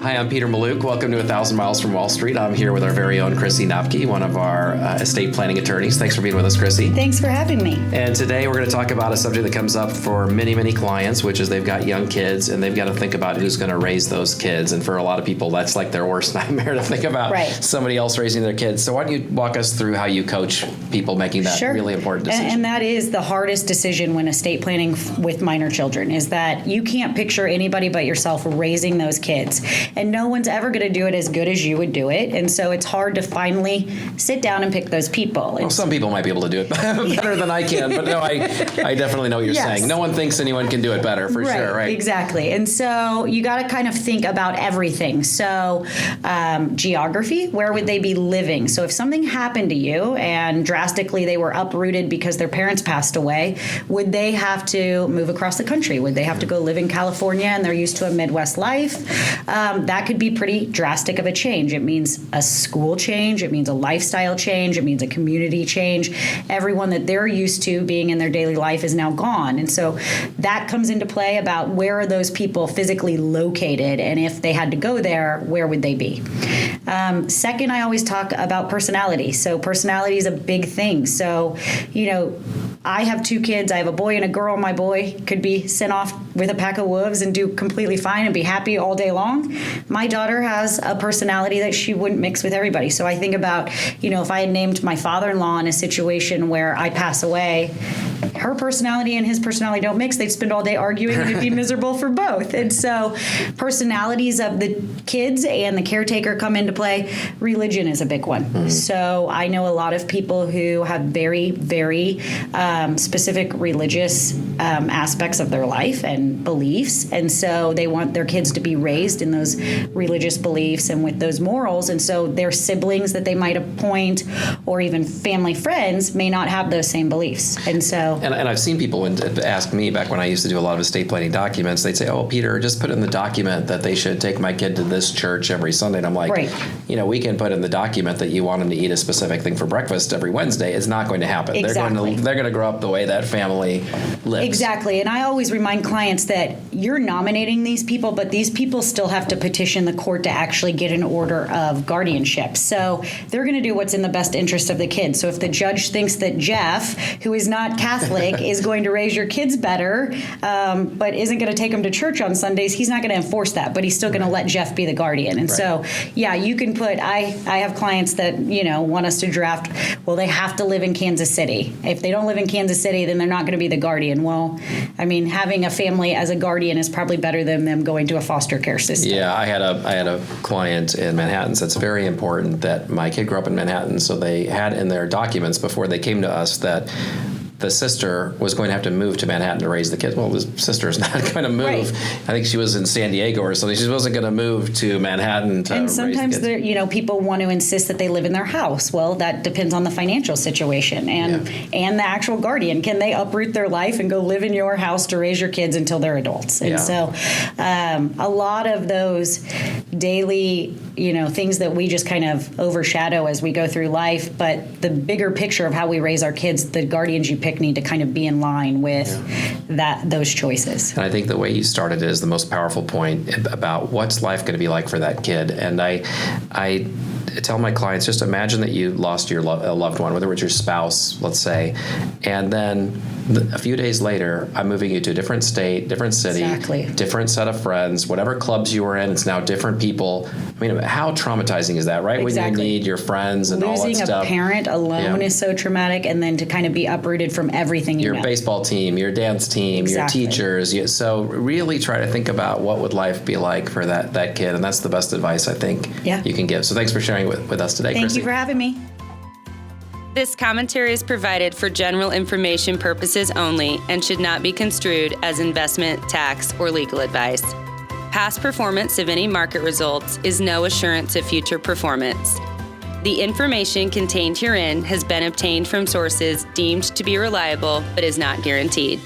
Hi, I'm Peter Mallouk. Welcome to 1,000 Miles from Wall Street. I'm here with our very own Christina Knopke, one of our estate planning attorneys. Thanks for being with us, Chrissy. Thanks for having me. And today we're going to talk about a subject that comes up for many, many clients, which is they've got young kids and they've got to think about who's going to raise those kids. And for a lot of people, that's like their worst nightmare to think about somebody else raising their kids. So why don't you walk us through how you coach people making that really important decision? And that is the hardest decision when estate planning with minor children, is that you can't picture anybody but yourself raising those kids. And no one's ever going to do it as good as you would do it. And so it's hard to finally sit down and pick those people. Well, some people might be able to do it better than I can, but no, I definitely know what you're saying. No one thinks anyone can do it better, for sure, right? Exactly. And so you got to kind of think about everything. So geography, where would they be living? So if something happened to you and drastically they were uprooted because their parents passed away, would they have to move across the country? Would they have to go live in California and they're used to a Midwest life? That could be pretty drastic of a change. It means a school change. It means a lifestyle change. It means a community change. Everyone that they're used to being in their daily life is now gone. And so that comes into play about where are those people physically located, and if they had to go there, where would they be? Second, I always talk about personality. So personality is a big thing. So, I have two kids. I have a boy and a girl. My boy could be sent off with a pack of wolves and do completely fine and be happy all day long. My daughter has a personality that she wouldn't mix with everybody. So I think about, if I had named my father-in-law in a situation where I pass away, her personality and his personality don't mix. They'd spend all day arguing and it'd be miserable for both. And so personalities of the kids and the caretaker come into play. Religion is a big one. Mm-hmm. So I know a lot of people who have very, very specific religious aspects of their life and beliefs. And so they want their kids to be raised in those religious beliefs and with those morals. And so their siblings that they might appoint or even family friends may not have those same beliefs. And so... And I've seen people ask me back when I used to do a lot of estate planning documents, they'd say, oh, Peter, just put in the document that they should take my kid to this church every Sunday. And I'm like, we can put in the document that you want them to eat a specific thing for breakfast every Wednesday. It's not going to happen. Exactly. They're going to grow up the way that family lives. Exactly. And I always remind clients that you're nominating these people, but these people still have to petition the court to actually get an order of guardianship. So they're going to do what's in the best interest of the kid. So if the judge thinks that Jeff, who is not Catholic, is going to raise your kids better, but isn't going to take them to church on Sundays, he's not going to enforce that, but he's still going to let Jeff be the guardian. And so, you can put, I have clients that, want us to draft, well, they have to live in Kansas City. If they don't live in Kansas City, then they're not going to be the guardian. Well, having a family as a guardian is probably better than them going to a foster care system. Yeah, I had a client in Manhattan, so it's very important that my kid grew up in Manhattan, so they had in their documents before they came to us that the sister was going to have to move to Manhattan to raise the kids. Well, the sister's not going to move. Right. I think she was in San Diego or something. She wasn't going to move to Manhattan to raise the kids. And sometimes, people want to insist that they live in their house. Well, that depends on the financial situation and the actual guardian. Can they uproot their life and go live in your house to raise your kids until they're adults? And so a lot of those daily, things that we just kind of overshadow as we go through life, but the bigger picture of how we raise our kids, the guardians you pick need to kind of be in line with those choices. And I think the way you started it is the most powerful point about what's life going to be like for that kid. And I tell my clients, just imagine that you lost your loved one, whether it was your spouse, let's say, and then a few days later, I'm moving you to a different state, different city, different set of friends, whatever clubs you were in, it's now different people. How traumatizing is that, right? Exactly. When you need your friends and all that stuff. Losing a parent alone is so traumatic, and then to kind of be uprooted from everything you know. Your baseball team, your dance team, your teachers. So really try to think about what would life be like for that kid, and that's the best advice I think you can give. So thanks for sharing with us today, Thank Chrissy. you for having me. This commentary is provided for general information purposes only and should not be construed as investment, tax, or legal advice. Past performance of any market results is no assurance of future performance. The information contained herein has been obtained from sources deemed to be reliable but is not guaranteed.